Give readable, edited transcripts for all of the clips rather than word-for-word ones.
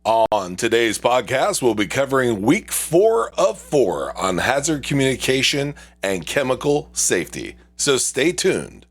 On today's podcast, we'll be covering week 4 of 4 on hazard communication and chemical safety. So stay tuned.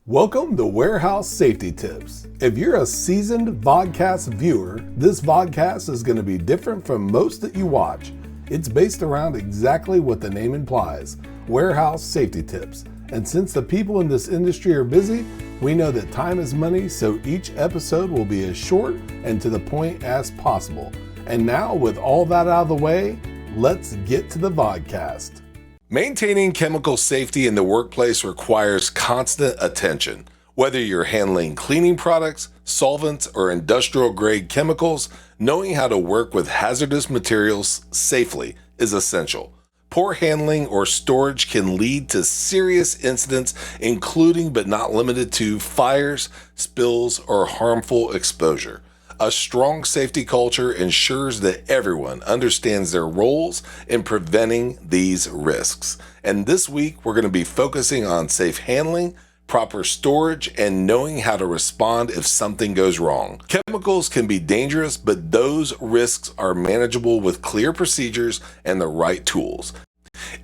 Welcome to Warehouse Safety Tips. If you're a seasoned vodcast viewer, this vodcast is going to be different from most that you watch. It's based around exactly what the name implies, warehouse safety tips. And since the people in this industry are busy, we know that time is money, so each episode will be as short and to the point as possible. And now, with all that out of the way, let's get to the vodcast. Maintaining chemical safety in the workplace requires constant attention. Whether you're handling cleaning products, solvents, or industrial-grade chemicals, knowing how to work with hazardous materials safely is essential. Poor handling or storage can lead to serious incidents, including but not limited to fires, spills, or harmful exposure. A strong safety culture ensures that everyone understands their roles in preventing these risks. And this week, we're going to be focusing on safe handling, proper storage, and knowing how to respond if something goes wrong. Chemicals can be dangerous, but those risks are manageable with clear procedures and the right tools.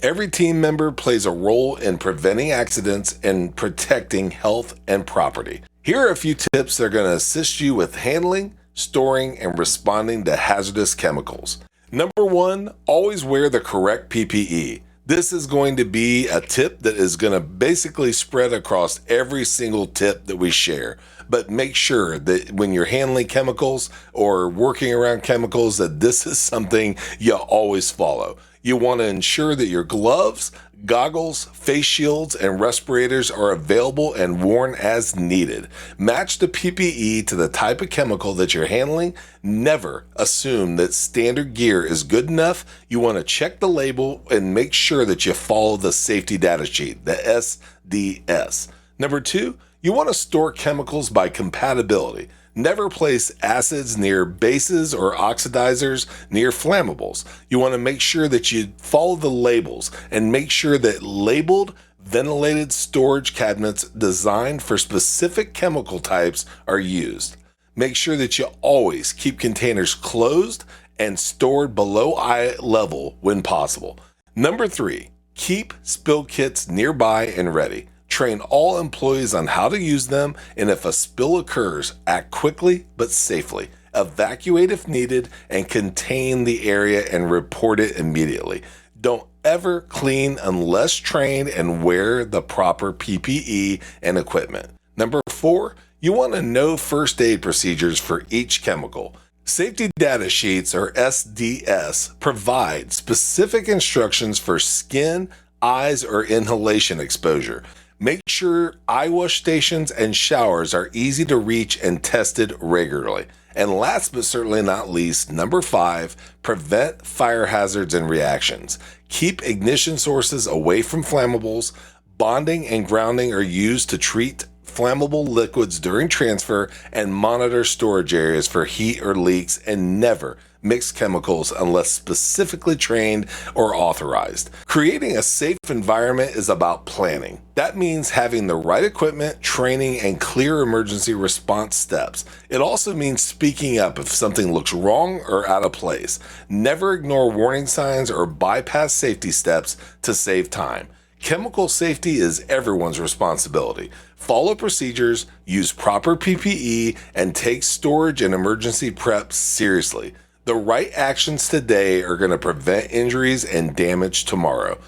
Every team member plays a role in preventing accidents and protecting health and property. Here are a few tips that are going to assist you with handling, storing, and responding to hazardous chemicals. Number 1, always wear the correct PPE. This is going to be a tip that is going to basically spread across every single tip that we share. But make sure that when you're handling chemicals or working around chemicals, that this is something you always follow. You want to ensure that your gloves, goggles, face shields, and respirators are available and worn as needed. Match the PPE to the type of chemical that you're handling. Never assume that standard gear is good enough. You want to check the label and make sure that you follow the safety data sheet, the SDS. Number 2, you want to store chemicals by compatibility. Never place acids near bases or oxidizers near flammables. You want to make sure that you follow the labels and make sure that labeled, ventilated storage cabinets designed for specific chemical types are used. Make sure that you always keep containers closed and stored below eye level when possible. Number 3, keep spill kits nearby and ready. Train all employees on how to use them, and if a spill occurs, act quickly but safely. Evacuate if needed and contain the area and report it immediately. Don't ever clean unless trained and wear the proper PPE and equipment. Number 4, you want to know first aid procedures for each chemical. Safety data sheets, or SDS, provide specific instructions for skin, eyes, or inhalation exposure. Make sure eye wash stations and showers are easy to reach and tested regularly. And last but certainly not least, number 5, prevent fire hazards and reactions. Keep ignition sources away from flammables. Bonding and grounding are used to treat flammable liquids during transfer, and monitor storage areas for heat or leaks, and never mix chemicals unless specifically trained or authorized. Creating a safe environment is about planning. That means having the right equipment, training, and clear emergency response steps. It also means speaking up if something looks wrong or out of place. Never ignore warning signs or bypass safety steps to save time. Chemical safety is everyone's responsibility. Follow procedures, use proper PPE, and take storage and emergency prep seriously. The right actions today are going to prevent injuries and damage tomorrow.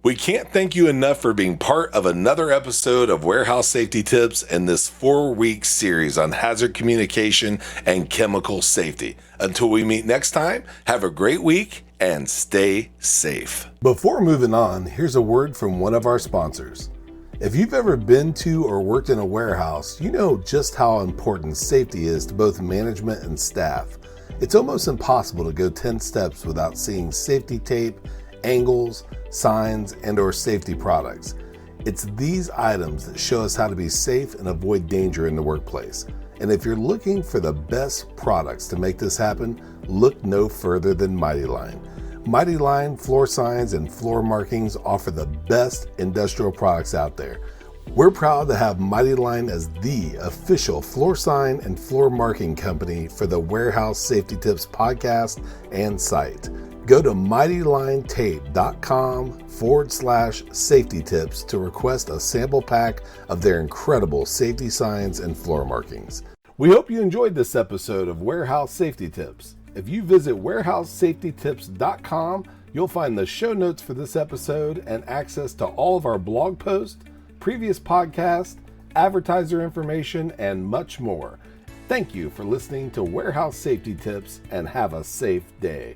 We can't thank you enough for being part of another episode of Warehouse Safety Tips in this 4-week series on hazard communication and chemical safety. Until we meet next time, have a great week and stay safe. Before moving on, here's a word from one of our sponsors. If you've ever been to or worked in a warehouse, you know just how important safety is to both management and staff. It's almost impossible to go 10 steps without seeing safety tape, angles, signs, and/or safety products. It's these items that show us how to be safe and avoid danger in the workplace. And if you're looking for the best products to make this happen, look no further than Mighty Line. Mighty Line floor signs and floor markings offer the best industrial products out there. We're proud to have Mighty Line as the official floor sign and floor marking company for the Warehouse Safety Tips podcast and site. Go to mightylinetape.com/safety tips to request a sample pack of their incredible safety signs and floor markings. We hope you enjoyed this episode of Warehouse Safety Tips. If you visit warehousesafetytips.com, you'll find the show notes for this episode and access to all of our blog posts, previous podcasts, advertiser information, and much more. Thank you for listening to Warehouse Safety Tips and have a safe day.